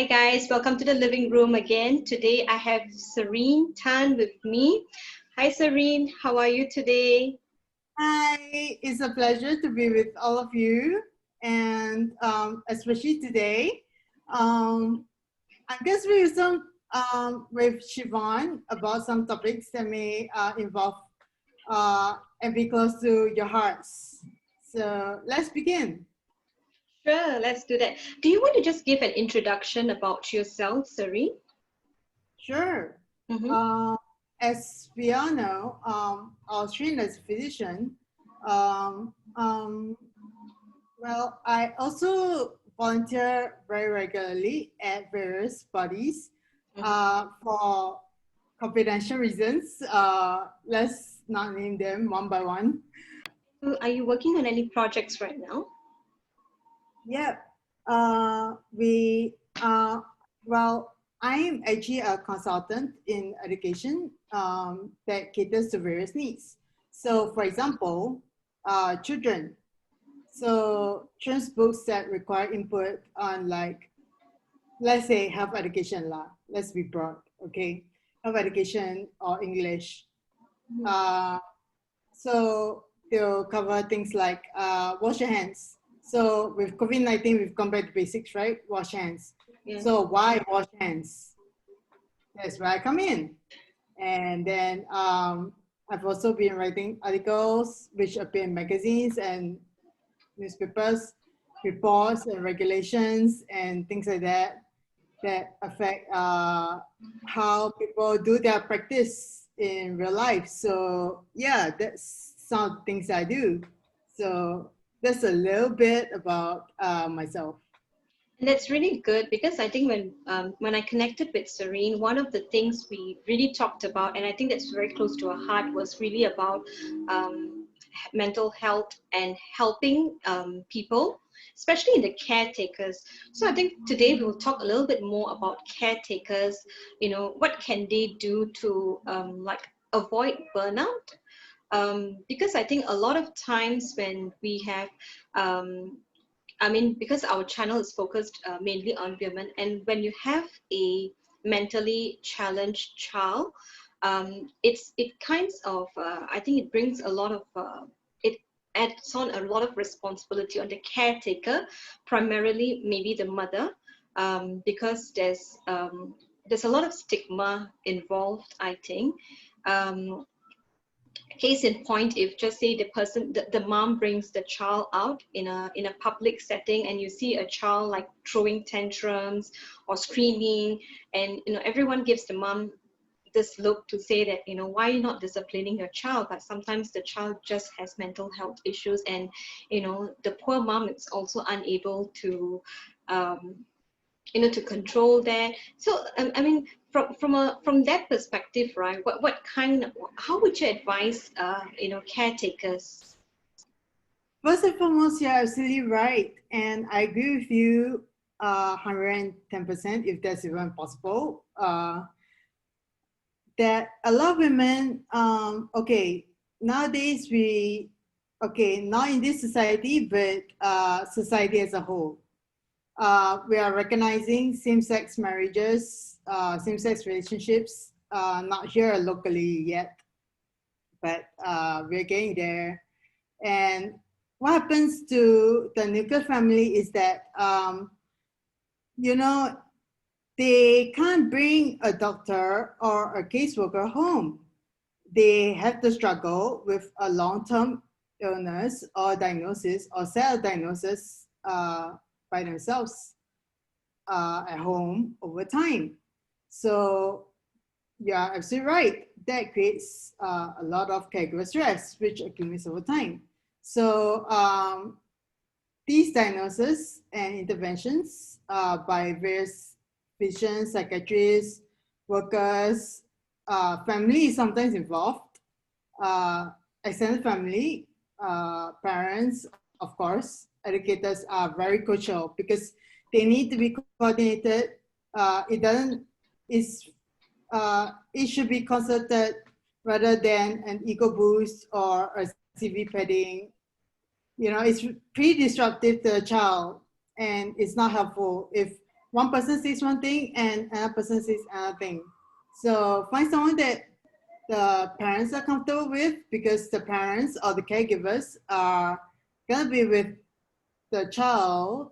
guys, welcome to the living room again. Today I have Serene Tan with me. Hi Serene, how are you today? Hi, it's a pleasure to be with all of you, and especially today. I'm going to speak with Siobhan about some topics that may involve and be close to your hearts. So let's begin. Sure, let's do that. Do you want to just give an introduction about yourself, Serene? Sure. As we all know, I was trained as a physician. Well, I also volunteer very regularly at various bodies for confidential reasons. Let's not name them one by one. Are you working on any projects right now? Yeah, well, I'm actually a consultant in education that caters to various needs. So, for example, children. So, children's books that require input on, like, let's say health education lah. Let's be broad, okay? Health education or English. So they'll cover things like wash your hands. So with COVID-19, we've come back to basics, right? Wash hands. Yeah. So why wash hands? That's where I come in. And then I've also been writing articles which appear in magazines and newspapers, reports and regulations and things like that that affect how people do their practice in real life. So yeah, that's some of the things I do. So that's a little bit about myself. And that's really good because I think when I connected with Serene, one of the things we really talked about, and I think that's very close to our heart, was really about mental health and helping people, especially in the caretakers. So I think today we'll talk a little bit more about caretakers. You know, what can they do to like avoid burnout? Because I think a lot of times when we have because our channel is focused mainly on women, and when you have a mentally challenged child, it kinds of I think it brings a lot of it adds on a lot of responsibility on the caretaker, primarily maybe the mother, because there's a lot of stigma involved, I think. Case in point, if just say the mom brings the child out in a public setting, and you see a child like throwing tantrums or screaming, and everyone gives the mom this look to say that why are you not disciplining your child, but sometimes the child just has mental health issues, and the poor mom is also unable to to control that. So I mean, from that perspective, right? How would you advise caretakers? First and foremost, you're absolutely right, and I agree with you 110%, if that's even possible. That a lot of women, nowadays not in this society, but society as a whole. We are recognizing same-sex marriages, same-sex relationships, not here locally yet, but we're getting there. And what happens to the nuclear family is that, they can't bring a doctor or a caseworker home. They have to struggle with a long-term illness or diagnosis or self-diagnosis by themselves at home over time. So yeah, absolutely right. That creates a lot of caregiver stress, which accumulates over time. So these diagnoses and interventions by various physicians, psychiatrists, workers, family is sometimes involved, extended family, parents, of course, educators are very crucial because they need to be coordinated. It should be consulted rather than an ego boost or a CV padding. It's pretty disruptive to a child, and it's not helpful if one person says one thing and another person says another thing. So find someone that the parents are comfortable with, because the parents or the caregivers are gonna be with the child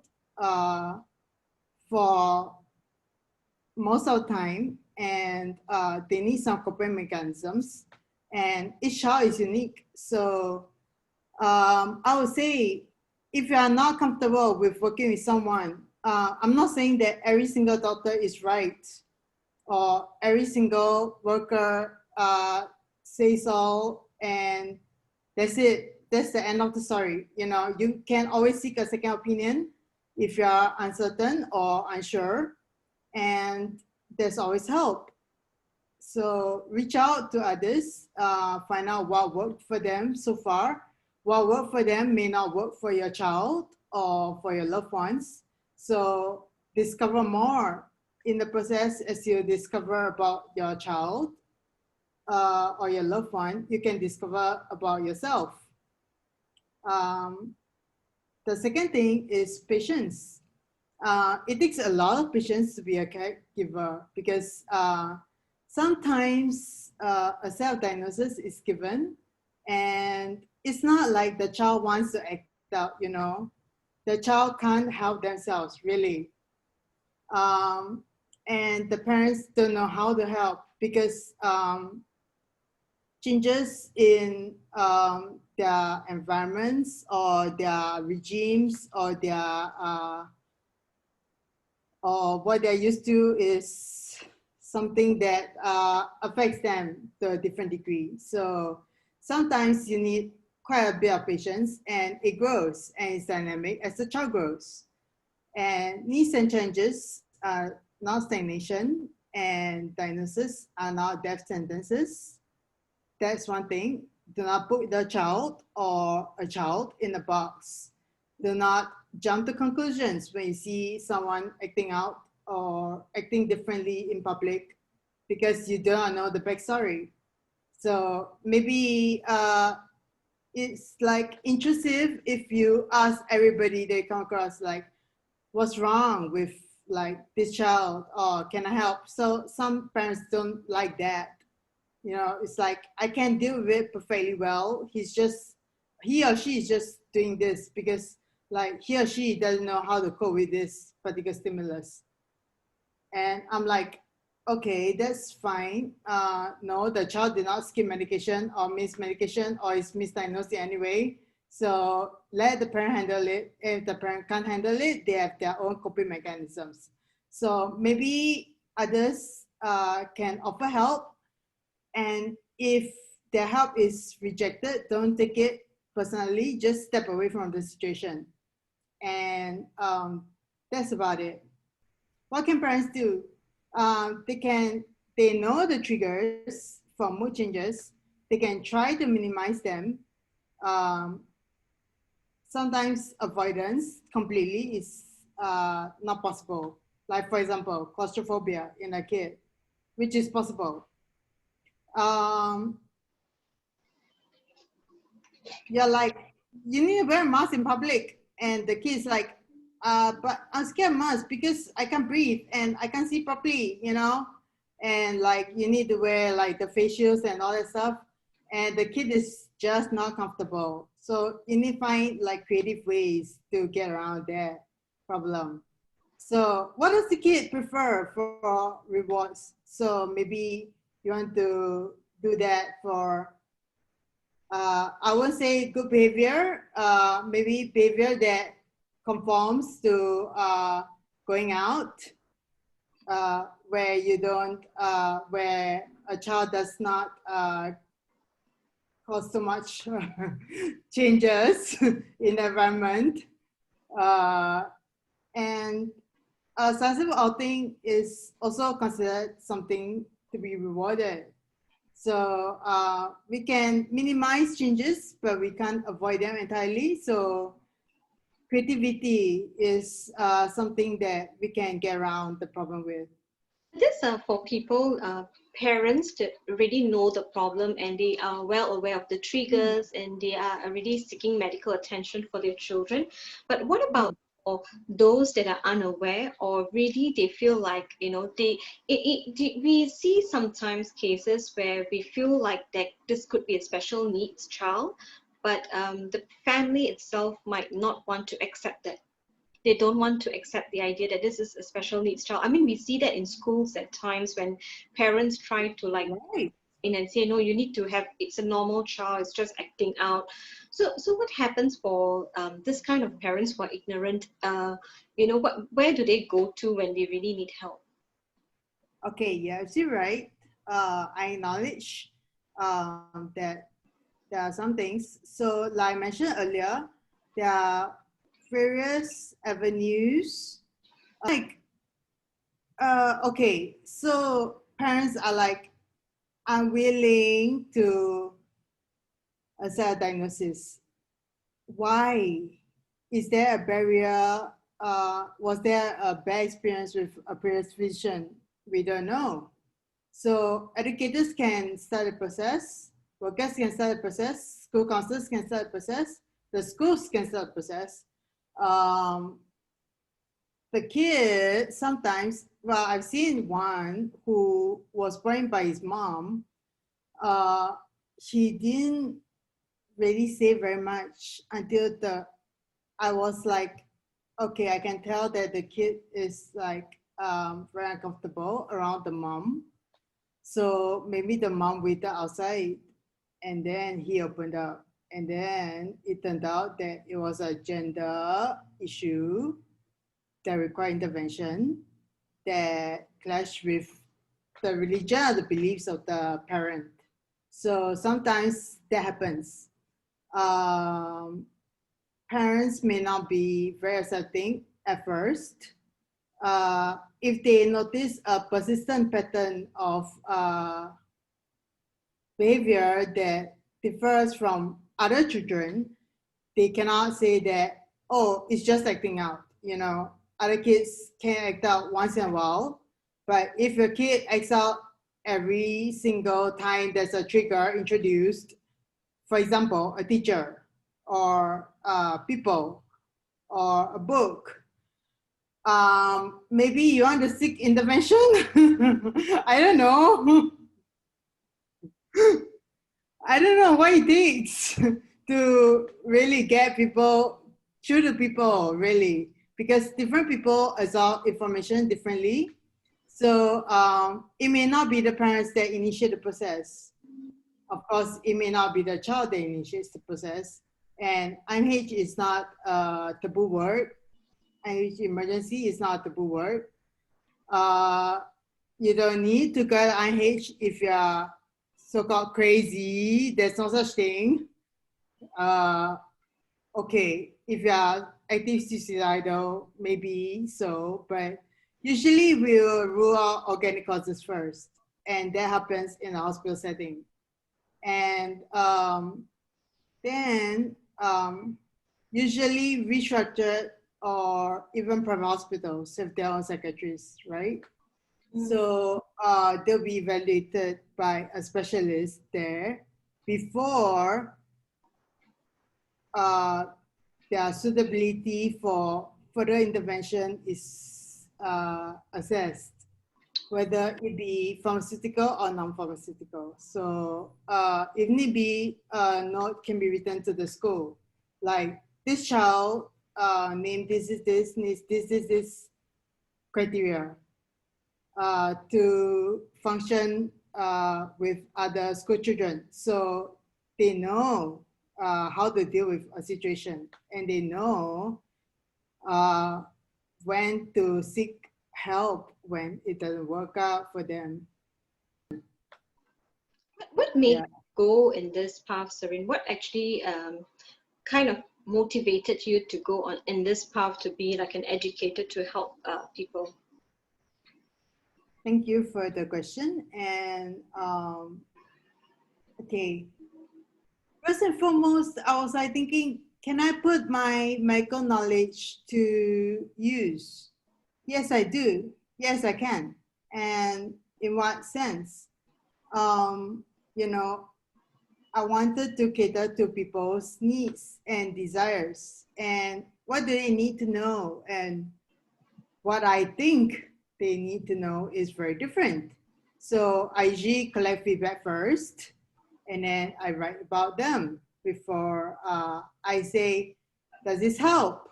for most of the time, and they need some coping mechanisms, and each child is unique. So I would say, if you are not comfortable with working with someone, I'm not saying that every single doctor is right, or every single worker says all, and that's it. That's the end of the story. You know, you can always seek a second opinion if you are uncertain or unsure, and there's always help. So reach out to others, find out what worked for them so far. What worked for them may not work for your child or for your loved ones. So discover more in the process. As you discover about your child or your loved one, you can discover about yourself. Um, the second thing is patience. It takes a lot of patience to be a caregiver, because sometimes a self-diagnosis is given, and it's not like the child wants to act out, you know. The child can't help themselves, really. And the parents don't know how to help, because changes in their environments or their regimes or their or what they're used to is something that affects them to a different degree. So sometimes you need quite a bit of patience, and it grows and it's dynamic as the child grows. And needs and changes are not stagnation, and diagnosis are not death sentences. That's one thing. Do not put the child or a child in a box. Do not jump to conclusions when you see someone acting out or acting differently in public, because you don't know the backstory. So maybe it's like intrusive if you ask everybody they come across, like, what's wrong with like this child, or can I help? So some parents don't like that. You know, it's like, I can deal with it perfectly well. He or she is just doing this because like he or she doesn't know how to cope with this particular stimulus. And I'm like, okay, that's fine. No, the child did not skip medication or miss medication or is misdiagnosed anyway. So let the parent handle it. If the parent can't handle it, they have their own coping mechanisms. So maybe others can offer help, and if their help is rejected, don't take it personally. Just step away from the situation. And that's about it. What can parents do? They know the triggers for mood changes. They can try to minimize them. Um, Sometimes avoidance completely is not possible. Like, for example, claustrophobia in a kid, which is possible. Um, you're like, you need to wear a mask in public. And the kid's like, but I'm scared of mask because I can't breathe and I can't see properly, you know? And like, you need to wear like the face shields and all that stuff. And the kid is just not comfortable. So you need to find like creative ways to get around that problem. So what does the kid prefer for rewards? So maybe you want to do that for I won't say good behavior, maybe behavior that conforms to going out, where you don't, where a child does not cause so much changes in the environment. Uh, and a sensible outing is also considered something to be rewarded. So we can minimize changes, but we can't avoid them entirely. So creativity is something that we can get around the problem with. This for people, parents that already know the problem and they are well aware of the triggers and they are already seeking medical attention for their children. But what about or those that are unaware, or really they feel like, you know, we see sometimes cases where we feel like that this could be a special needs child, but the family itself might not want to accept that. They don't want to accept the idea that this is a special needs child. I mean, we see that in schools at times when parents try to like Right. in and say, no, you need to have, it's a normal child, it's just acting out. So what happens for this kind of parents who are ignorant? You know, where do they go to when they really need help? Okay, yeah, you're right. I acknowledge that there are some things. So, like I mentioned earlier, there are various avenues. Like, okay, so parents are like unwilling to accept a diagnosis. Why? Is there a barrier? Was there a bad experience with a previous physician? We don't know. So educators can start the process, workers can start the process, school counselors can start the process, the schools can start the process. Um, the kid sometimes, well, I've seen one who was brought by his mom. Uh, she didn't really say very much until I was like, okay, I can tell that the kid is like very uncomfortable around the mom. So maybe the mom waited outside and then he opened up. And then it turned out that it was a gender issue that required intervention that clashed with the religion or the beliefs of the parent. So sometimes that happens. Um, Parents may not be very accepting at first. If they notice a persistent pattern of behavior that differs from other children, they cannot say that, oh, it's just acting out. You know, other kids can act out once in a while, but if your kid acts out every single time there's a trigger introduced, for example, a teacher or people or a book, maybe you want to seek intervention. I don't know. I don't know what it takes to really get people through to people, really, because different people absorb information differently. So it may not be the parents that initiate the process. Of course, it may not be the child that initiates the process. And IMH is not a taboo word. IMH emergency is not a taboo word. Uh, you don't need to go to IMH if you're so-called crazy. There's no such thing. Okay, if you are active suicidal, maybe so, but usually we'll rule out organic causes first, and that happens in a hospital setting. And then usually restructured or even private hospitals have their own psychiatrists, right? So they'll be evaluated by a specialist there before their suitability for further intervention is assessed, whether it be pharmaceutical or non-pharmaceutical. So if need be, a note can be written to the school, like this child named this needs this criteria to function with other school children. So they know how to deal with a situation, and they know uh, when to seek help when it doesn't work out for them. What made Yeah. you go in this path, Serene? What actually kind of motivated you to go on in this path to be like an educator to help people? Thank you for the question. And okay, first and foremost, I was like thinking, can I put my medical knowledge to use? Yes, I do. Yes, I can. And in what sense? You know, I wanted to cater to people's needs and desires. and what do they need to know, and what I think they need to know is very different. So I usually collect feedback first, and then I write about them before I say, does this help?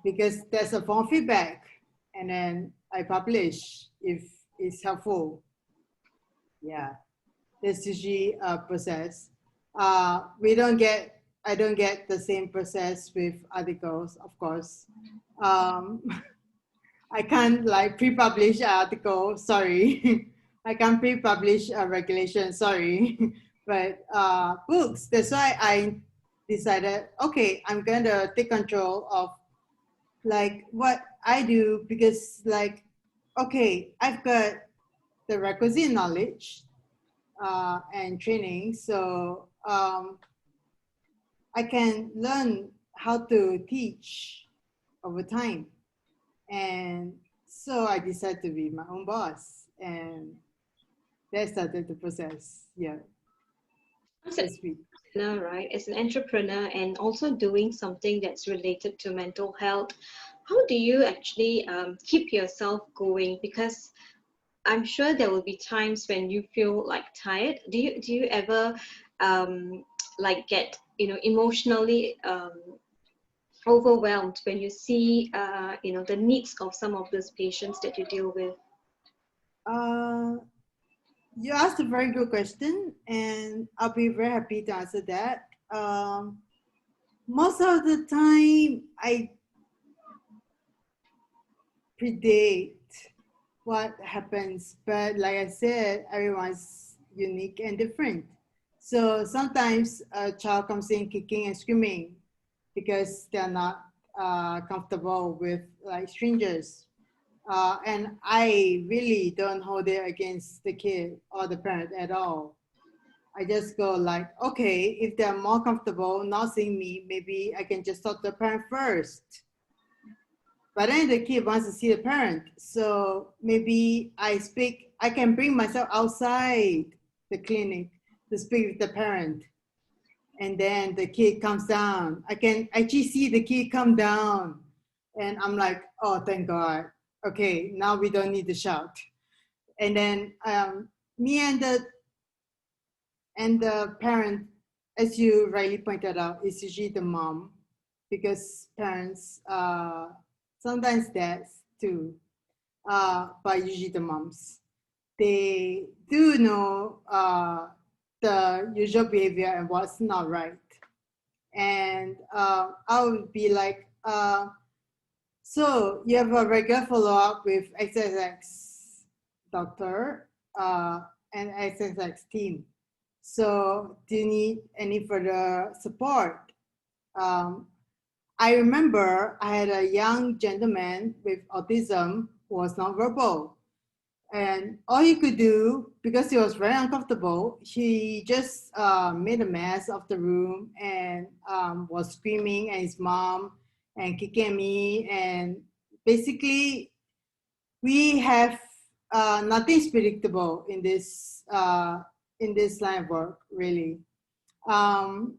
Because there's a form of feedback, and then I publish if it's helpful. Yeah, that's usually a process. I don't get the same process with articles, of course. Um, I can't like pre-publish an article, sorry. I can't pre-publish a regulation, sorry. But books, that's why I decided, okay, I'm gonna take control of like what I do, because like, okay, I've got the requisite knowledge and training, so I can learn how to teach over time. And so I decided to be my own boss, and that started the process. Yeah, As an that's sweet. entrepreneur, right? As an entrepreneur and also doing something that's related to mental health, how do you actually keep yourself going? Because I'm sure there will be times when you feel like tired. Do you ever like get emotionally overwhelmed when you see the needs of some of those patients that you deal with? Uh, you asked a very good question, and I'll be very happy to answer that. Most of the time, I predict what happens, but like I said, everyone's unique and different. So sometimes a child comes in kicking and screaming because they're not comfortable with like strangers. And I really don't hold it against the kid or the parent at all. I just go like, okay, if they're more comfortable not seeing me, maybe I can just talk to the parent first. But then the kid wants to see the parent. So maybe I can bring myself outside the clinic to speak with the parent. And then the kid comes down. I can actually see the kid come down. And I'm like, oh, thank God. Okay, now we don't need to shout. And then me and the parent, as you rightly pointed out, is usually the mom, because parents, sometimes dads too, but usually the moms, they do know the usual behavior and what's not right. And I would be like, so you have a regular follow-up with XXX doctor and XXX team. So do you need any further support? Um, I remember I had a young gentleman with autism who was nonverbal. And all he could do, because he was very uncomfortable, he just made a mess of the room and was screaming at his mom and kicking at me. And basically, we have nothing's predictable in this line of work, really. And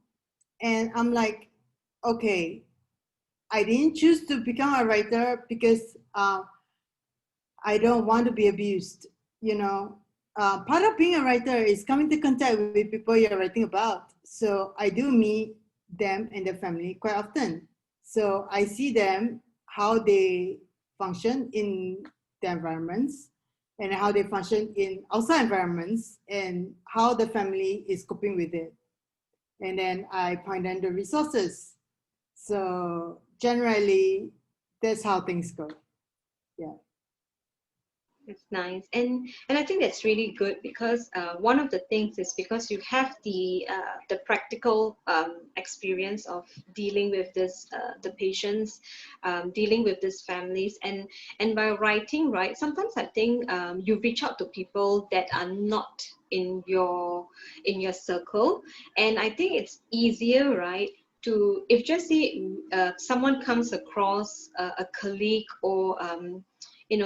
I'm like, okay, I didn't choose to become a writer because I don't want to be abused. You know, part of being a writer is coming to contact with people you're writing about. So I do meet them and their family quite often. So I see them, how they function in their environments and how they function in outside environments and how the family is coping with it. And then I point them the resources. So generally, that's how things go. Yeah. That's nice, and I think that's really good because one of the things is because you have the practical experience of dealing with this the patients, dealing with these families, and by writing, right? Sometimes I think you reach out to people that are not in your circle, and I think it's easier, right? To if just say someone comes across a colleague or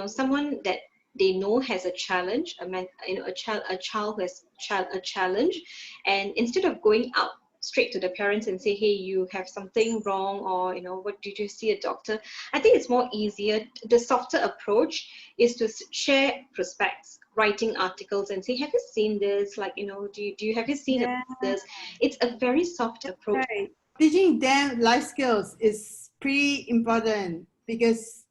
someone that they know has a challenge, a child who has a challenge, and instead of going out straight to the parents and say, hey, you have something wrong, or what, did you see a doctor? I think it's more easier. The softer approach is to share prospects, writing articles and say, have you seen this, like, do you have you seen Yeah, about this? It's a very soft approach. right. Teaching them life skills is pretty important because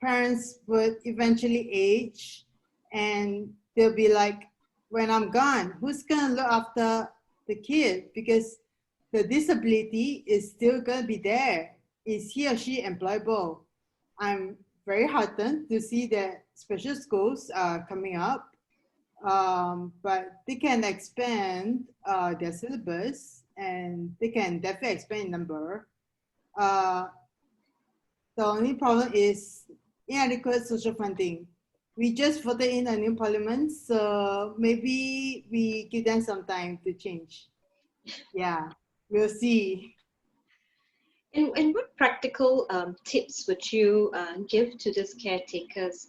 parents would eventually age and they'll be like, when I'm gone, who's gonna look after the kid? Because the disability is still gonna be there. Is he or she employable? I'm very heartened to see that special schools are coming up, but they can expand their syllabus and they can definitely expand in number. Uh, the only problem is inadequate social funding. We just voted in a new parliament, so maybe we give them some time to change. Yeah, we'll see. And what practical tips would you give to these caretakers?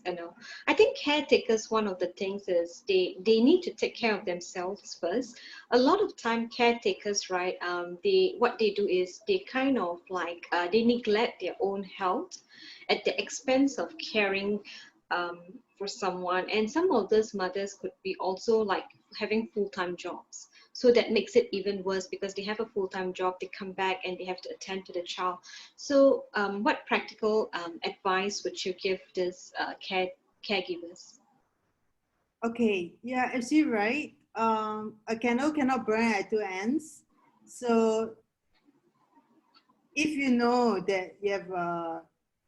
I think caretakers, one of the things is they need to take care of themselves first. A lot of time, caretakers, right? What they do is they kind of like they neglect their own health at the expense of caring um, for someone. And some of those mothers could be also like having full-time jobs. So that makes it even worse because they have a full-time job, they come back and they have to attend to the child. So what practical advice would you give this caregivers? Okay, yeah, absolutely right. A candle cannot burn at two ends. So if you know that you have a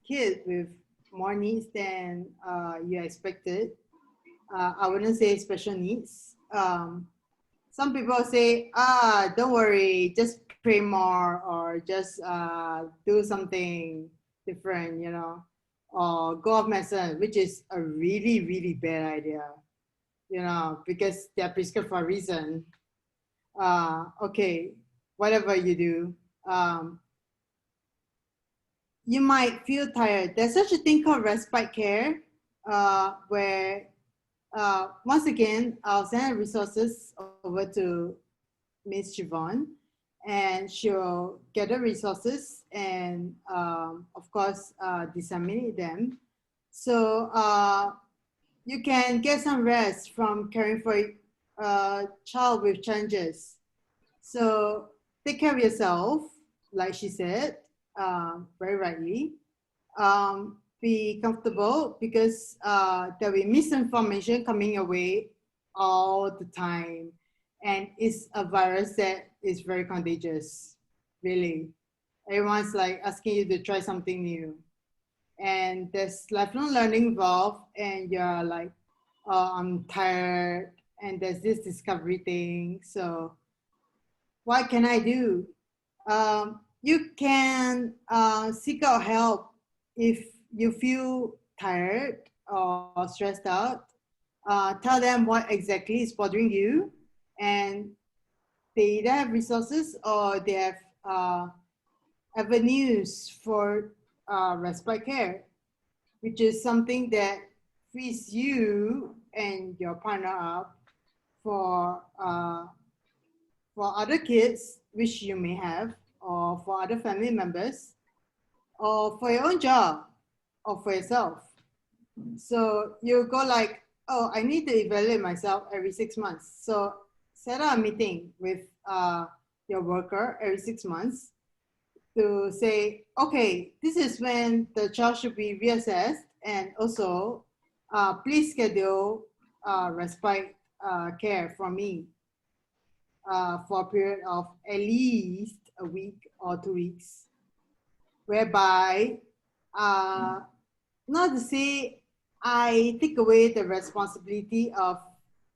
kid with more needs than you expected, I wouldn't say special needs. Some people say, don't worry, just pray more or just do something different, or go off medicine, which is a really, really bad idea, because they're prescribed for a reason. Okay, whatever you do, you might feel tired. There's such a thing called respite care, where once again, I'll send resources over to Miss Siobhan, and she'll gather resources and, of course, disseminate them. So you can get some rest from caring for a child with challenges. So take care of yourself, like she said, very rightly. Be comfortable because there'll be misinformation coming your way all the time. And it's a virus that is very contagious, really. Everyone's like asking you to try something new. And there's lifelong learning involved, and you're like, oh, I'm tired, and there's this discovery thing. So what can I do? You can seek out help if you feel tired or stressed out. Tell them what exactly is bothering you, and they either have resources or they have avenues for respite care, which is something that frees you and your partner up for other kids, which you may have, or for other family members, or for your own job, or for yourself. So you go like, oh, I need to evaluate myself every 6 months. So set up a meeting with your worker every 6 months to say, okay, this is when the child should be reassessed, and also please schedule respite care from me for a period of at least a week or 2 weeks, whereby not to say I take away the responsibility of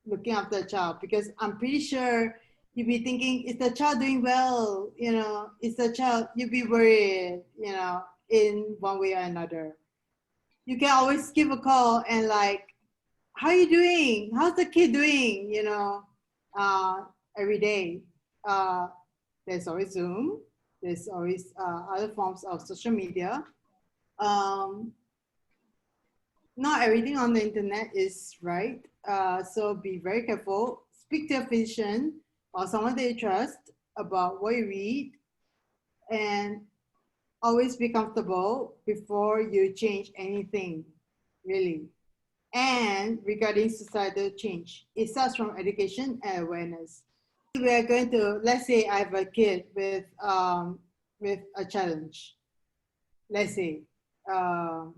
looking after a child, because I'm pretty sure you'd be thinking, is the child doing well? Is the child, you'd be worried, in one way or another. You can always give a call and like, how are you doing? How's the kid doing? Every day. There's always Zoom. There's always other forms of social media. Not everything on the internet is right. So be very careful. Speak to a physician or someone that you trust. about what you read, and always be comfortable before you change anything, really. And regarding societal change, it starts from education and awareness. We are going to, let's say I have a kid with a challenge. Let's say um,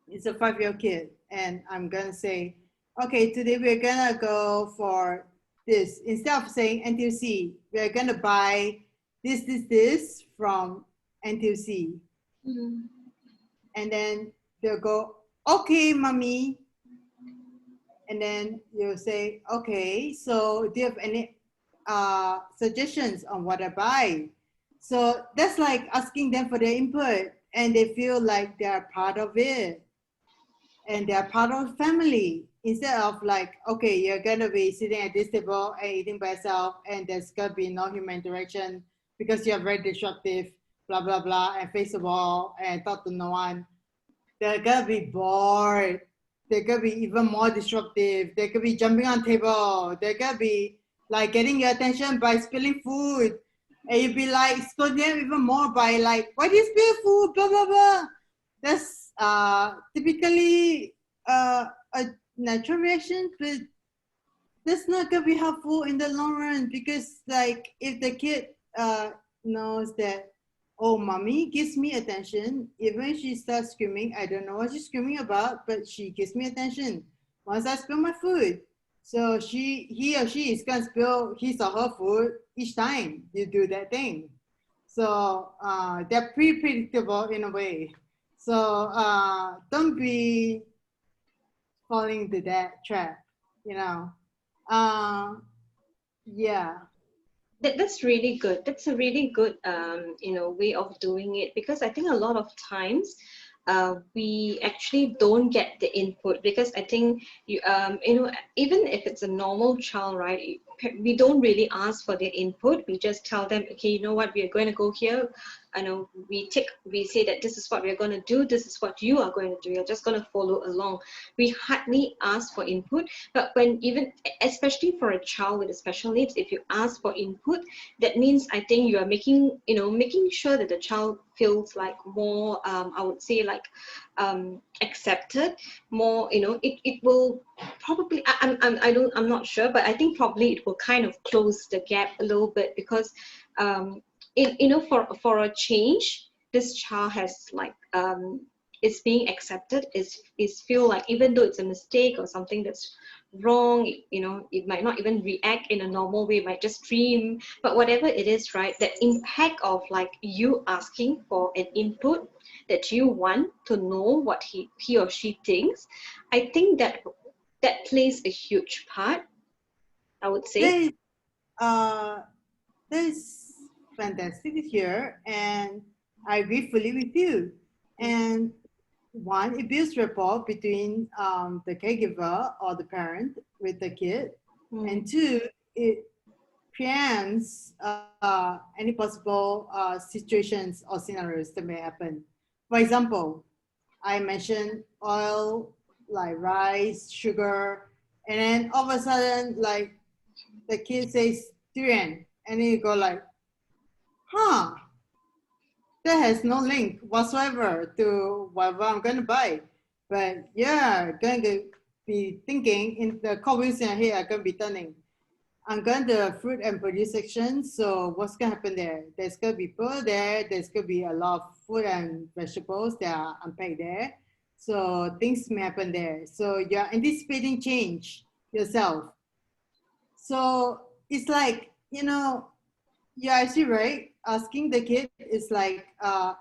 it's a 5-year kid, and I'm gonna say, okay, today we're gonna go for this. Instead of saying NTUC, we're gonna buy this from NTUC. Mm. And then they'll go, okay, mommy. And then you'll say, okay, so do you have any suggestions on what I buy? So that's like asking them for their input, and they feel like they're part of it and they're part of family, instead of like, okay, you're gonna be sitting at this table and eating by yourself and there's gonna be no human interaction because you're very disruptive, blah blah blah, and face the wall and talk to no one. They're gonna be bored. They're gonna be even more disruptive. They could be jumping on table. They're gonna be like getting your attention by spilling food. And you'd be like scolding them even more by like, why do you spill food? Blah blah blah. That's typically a natural reaction, but that's not gonna be helpful in the long run, because like if the kid knows that, oh, mommy gives me attention. Even if she starts screaming, I don't know what she's screaming about, but she gives me attention. Once I spill my food, so he or she is gonna spill his or her food each time you do that thing. So they're pretty predictable in a way. So don't be falling into that trap, you know. Yeah. That's really good. That's a really good, way of doing it, because I think a lot of times we actually don't get the input, because I think even if it's a normal child, right? We don't really ask for their input. We just tell them, okay, you know what, we are going to go here. I know we say that this is what we're going to do. This is what you are going to do. You're just going to follow along. We hardly ask for input. But when even, especially for a child with special needs, if you ask for input, that means I think you are making sure that the child feels like more, I would say, like accepted more. It will probably, I'm not sure, but I think probably it will kind of close the gap a little bit, because for a change, this child has like is being accepted, is feel like, even though it's a mistake or something that's wrong, it might not even react in a normal way, it might just dream, but whatever it is, right? The impact of like you asking for an input, that you want to know what he or she thinks, I think that plays a huge part, I would That say. is, uh, that is fantastic to hear, and I agree fully with you. And one, it builds rapport between the caregiver or the parent with the kid, Mm. and two, it preempts any possible situations or scenarios that may happen. For example, I mentioned oil, like rice, sugar, and then all of a sudden, like the kid says durian, and then you go like, huh, that has no link whatsoever to whatever I'm gonna buy. But yeah, going to be thinking in the core wheels in your head are gonna be turning. I'm going to the fruit and produce section. So what's gonna happen there? There's gonna be people there. There's gonna be a lot of food and vegetables that are unpacked there. So things may happen there. So you're anticipating change yourself. So it's like, you're actually right. Asking the kid is like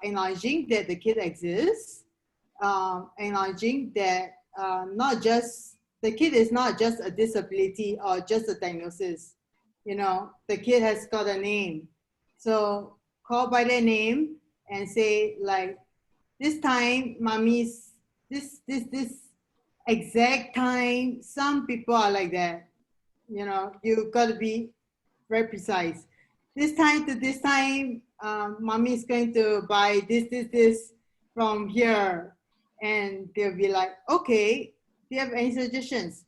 acknowledging that the kid exists, acknowledging that not just the kid is not just a disability or just a diagnosis. The kid has got a name. So call by their name and say like, this time, mommy's this exact time. Some people are like that. You got to be very precise. This time to this time, mommy is going to buy this from here. And they'll be like, okay, do you have any suggestions?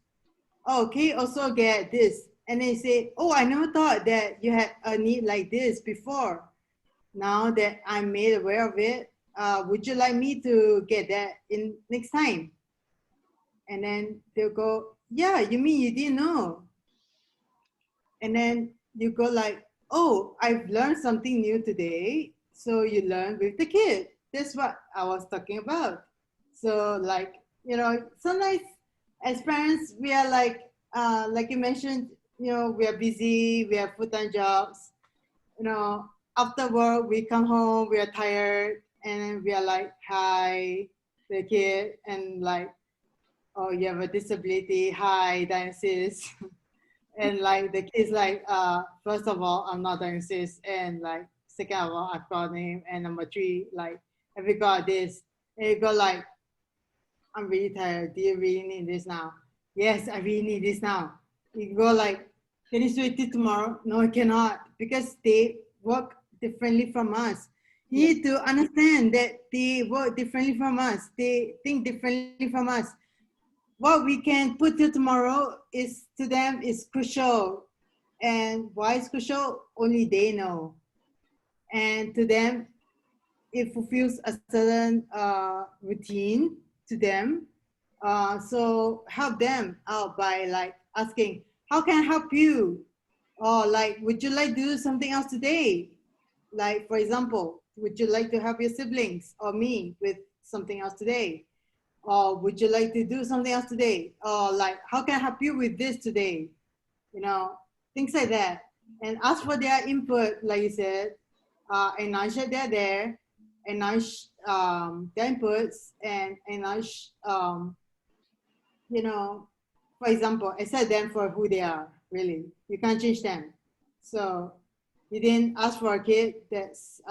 Oh, okay, also get this. and they say, oh, I never thought that you had a need like this before. Now that I'm made aware of it, would you like me to get that in next time? And then they'll go, yeah, you mean you didn't know? And then you go like, oh, I've learned something new today. So you learn with the kid. That's what I was talking about. So like, you know, sometimes as parents, we are like you mentioned, you know, we are busy, we have full-time jobs, you know, after work, we come home, we are tired, and then we are like, hi, the kid, and like, oh, you have a disability, hi, diagnosis. And like the kids like, first of all, I'm not diagnosed, and like second of all, I've got a name, and number three, like, have you got this? And you go like, I'm really tired. Do you really need this now? Yes, I really need this now. You go like, can you wait till tomorrow? No, I cannot, because they work differently from us. You need to understand that they work differently from us. They think differently from us. What we can put till tomorrow is to them is crucial. And why is crucial? Only they know. And to them, it fulfills a certain routine to them. So help them out by like asking, how can I help you? Or like, would you like to do something else today? Like, for example, would you like to help your siblings or me with something else today? Or would you like to do something else today? Or like, how can I help you with this today? You know, things like that. And ask for their input, like you said, acknowledge that they're there, acknowledge their inputs, and acknowledge, you know, for example, accept them for who they are, really. You can't change them. So you didn't ask for a kid that's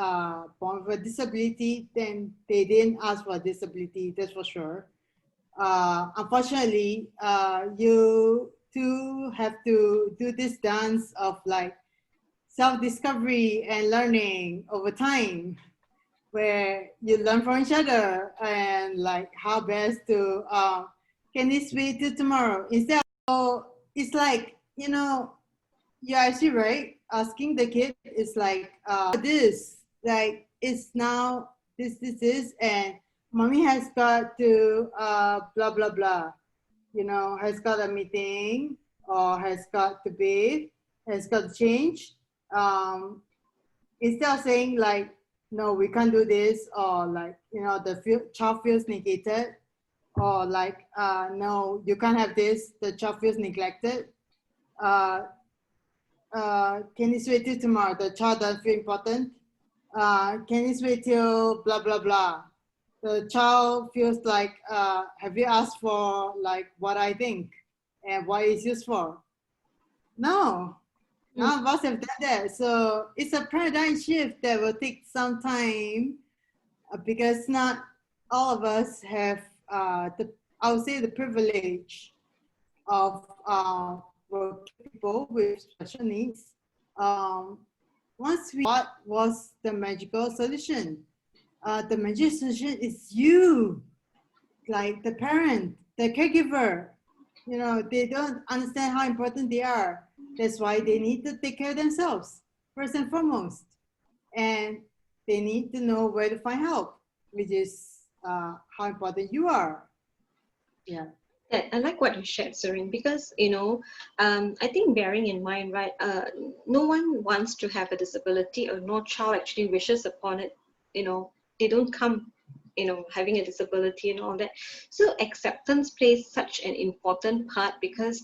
born with a disability, then they didn't ask for a disability, that's for sure. Unfortunately, you two have to do this dance of like self-discovery and learning over time, where you learn from each other and like how best to, can this wait till tomorrow? Instead of, it's like, you know, you're actually right. Asking the kid is like, this, like, it's now this, and mommy has got to, blah, blah, blah, you know, has got a meeting or has got to bathe, has got to change. Instead of saying like, no, we can't do this, or like, you know, the child feels negated, or like, no, you can't have this, the child feels neglected. Can you wait till tomorrow? The child doesn't feel important. Can you wait till blah, blah, blah? The child feels like, have you asked for like what I think and what it's used for? No, none of us have done that. So it's a paradigm shift that will take some time, because not all of us have I would say the privilege of working with people with special needs. Once we, what was the magical solution? The magical solution is you, like the parent, the caregiver. You know, they don't understand how important they are. That's why they need to take care of themselves, first and foremost. And they need to know where to find help, which is how important you are. Yeah. Yeah, I like what you shared, Serene, because you know, I think bearing in mind, right, no one wants to have a disability, or no child actually wishes upon it. You know, they don't come, you know, having a disability and all that. So acceptance plays such an important part, because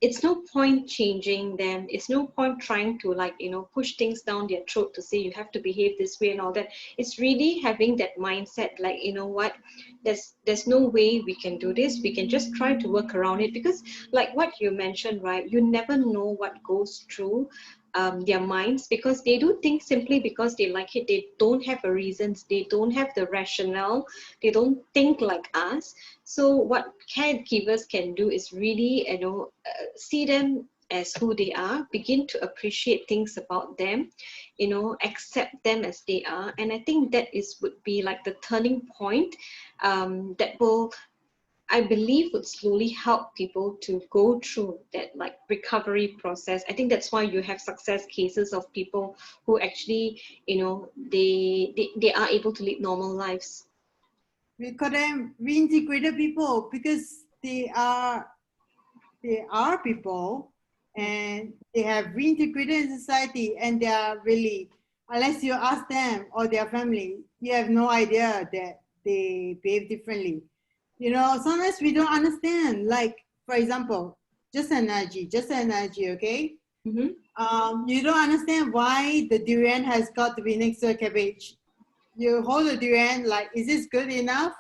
it's no point changing them. It's no point trying to, like, you know, push things down their throat to say you have to behave this way and all that. It's really having that mindset, like, you know what, there's no way we can do this. We can just try to work around it, because like what you mentioned, right, you never know what goes through their minds, because they do think simply because they like it. They don't have a reasons, they don't have the rationale, they don't think like us. So what caregivers can do is really, you know, see them as who they are, begin to appreciate things about them, you know, accept them as they are. And I think that is would be like the turning point that will I believe would slowly help people to go through that like recovery process. I think that's why you have success cases of people who actually, you know, they are able to lead normal lives. We call them reintegrated people because they are people and they have reintegrated in society, and they are really, unless you ask them or their family, you have no idea that they behave differently. You know, sometimes we don't understand. Like, for example, just energy, okay? You don't understand why the durian has got to be next to a cabbage. You hold the durian, like, is this good enough?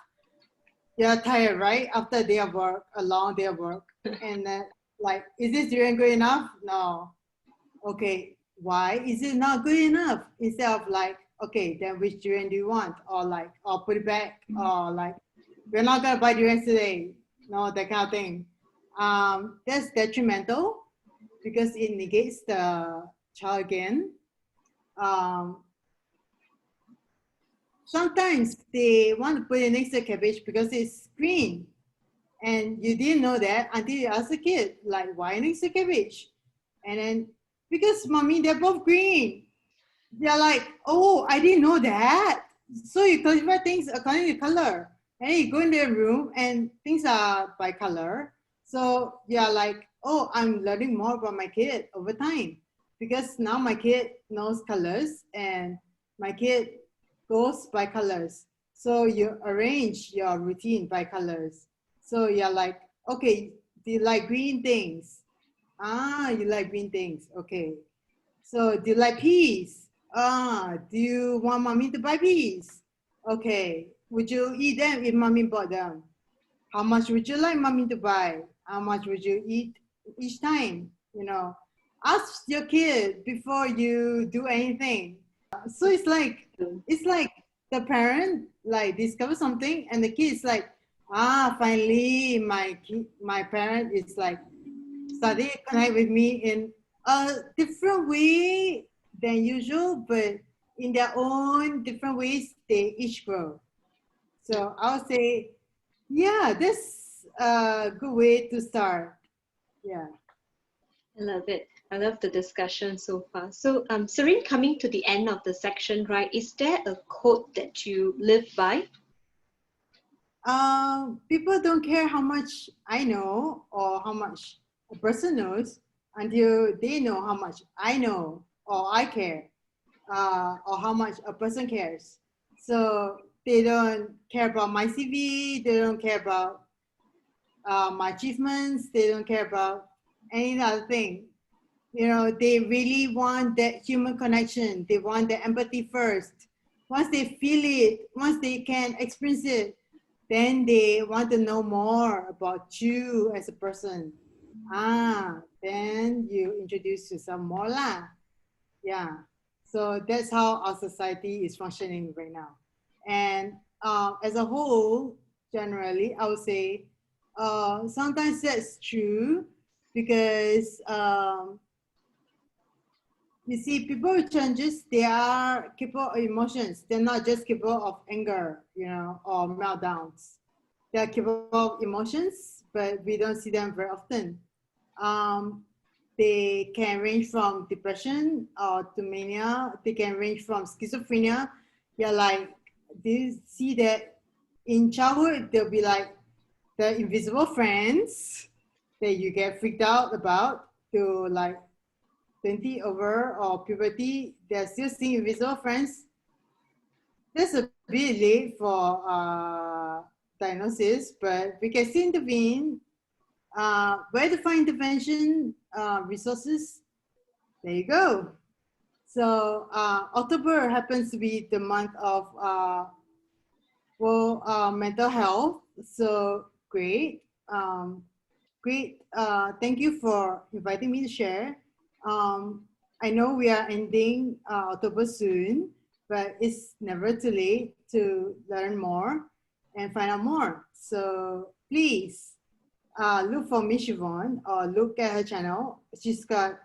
You're tired, right? After a day of work, a long day of work. And then, like, is this durian good enough? No. Okay, why is it not good enough? Instead of like, okay, then which durian do you want? Or like, or put it back, or like, we're not gonna buy durians today. No, that kind of thing. That's detrimental because it negates the child again. Sometimes they want to put it next to cabbage because it's green. And you didn't know that until you asked a kid, like, why next to cabbage? And then, because mommy, they're both green. They're like, oh, I didn't know that. So you classify things according to color. And then you go in their room and things are by color. So you're like, oh, I'm learning more about my kid over time. Because now my kid knows colors and my kid goes by colors. So you arrange your routine by colors. So you're like, okay, do you like green things? Ah, you like green things. Okay. So do you like peas? Ah, do you want mommy to buy peas? Okay. Would you eat them if mommy bought them? How much would you like mommy to buy? How much would you eat each time? You know, ask your kid before you do anything. So it's like the parent like discover something and the kid is like, ah, finally my parent is like study connect with me in a different way than usual, but in their own different ways, they each grow. So I'll say, yeah, this a good way to start. Yeah. I love it. I love the discussion so far. So, Serene, coming to the end of the section, right? Is there a quote that you live by? People don't care how much I know or how much a person knows until they know how much I know or I care, or how much a person cares. So they don't care about my CV, they don't care about my achievements, they don't care about any other thing. You know, they really want that human connection. They want the empathy first. Once they feel it, once they can experience it, then they want to know more about you as a person. Then you introduce yourself more lah. Yeah. So that's how our society is functioning right now. And as a whole, generally, I would say sometimes that's true because you see, people with challenges, they are capable of emotions. They're not just capable of anger, you know, or meltdowns. They're capable of emotions, but we don't see them very often. They can range from depression to mania. They can range from schizophrenia. You're like, do you see that in childhood, there'll be like the invisible friends that you get freaked out about to like 20 over or puberty, they're still seeing invisible friends. That's a bit late for diagnosis, but we can still intervene. Where to find intervention resources? There you go. So October happens to be the month of mental health. So great. Great. Thank you for inviting me to share. I know we are ending October soon, but it's never too late to learn more and find out more. So please look for Miss Yvonne or look at her channel. She's got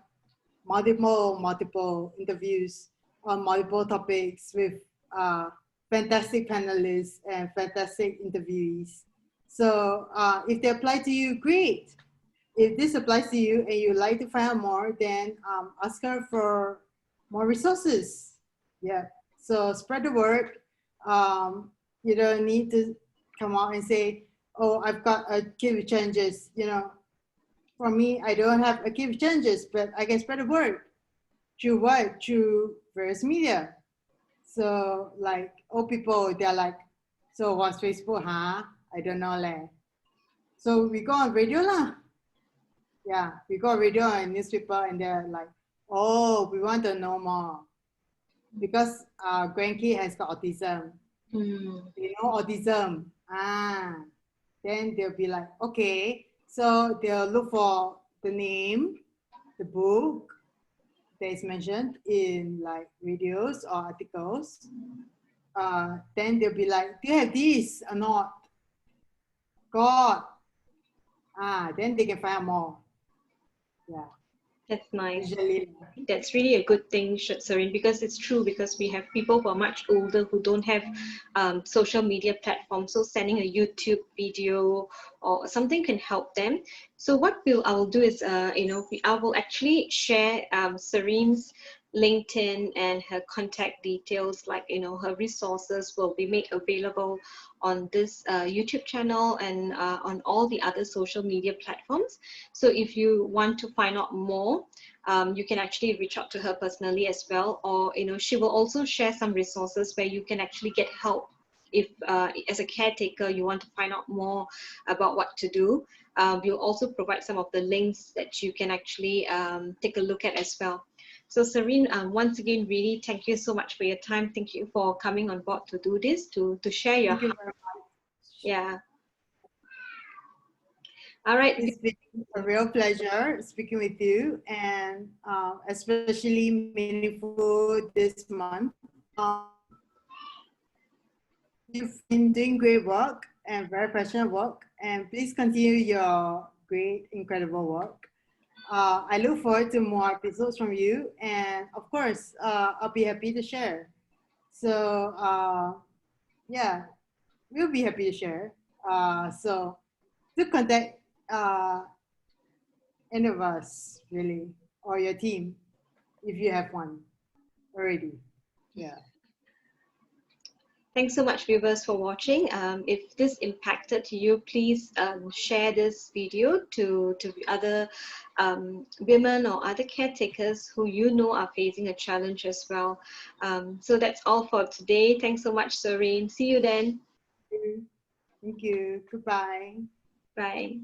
multiple interviews on multiple topics with fantastic panelists and fantastic interviewees. So if they apply to you, great. If this applies to you and you like to find out more, then ask her for more resources. Yeah. So spread the word. You don't need to come out and say, "Oh, I've got a kid with challenges." You know, for me, I don't have a kid with challenges, but I can spread the word through what? Through various media. So like old people, they're like, "So what's Facebook, huh? I don't know, leh." So we go on radio lah. Yeah, we go on radio and newspaper, and they're like, "Oh, we want to know more because our grandkid has got autism. They know autism." Then they'll be like, "Okay." So they'll look for the name, the book that is mentioned in like videos or articles. Then they'll be like, "Do you have this or not?" God. Then they can find out more. Yeah. That's nice. Usually. That's really a good thing, Serene, because it's true, because we have people who are much older who don't have social media platforms. So sending a YouTube video or something can help them. So what I will do is, I will actually share Serene's LinkedIn and her contact details, like, her resources will be made available on this YouTube channel and on all the other social media platforms. So if you want to find out more, you can actually reach out to her personally as well, or she will also share some resources where you can actually get help if as a caretaker you want to find out more about what to do. We'll also provide some of the links that you can actually take a look at as well. So Serene, once again, really thank you so much for your time. Thank you for coming on board to do this, to share your Thank you very much. Yeah. All right. It's been a real pleasure speaking with you, and especially meaningful this month. You've been doing great work and very passionate work, and please continue your great, incredible work. I look forward to more episodes from you, and of course, I'll be happy to share. So, yeah, we'll be happy to share. So, do contact any of us, really, or your team, if you have one already. Yeah. Thanks so much, viewers, for watching. If this impacted you, please share this video to other women or other caretakers who are facing a challenge as well. So that's all for today. Thanks so much, Serene. See you then. Thank you. Goodbye. Bye.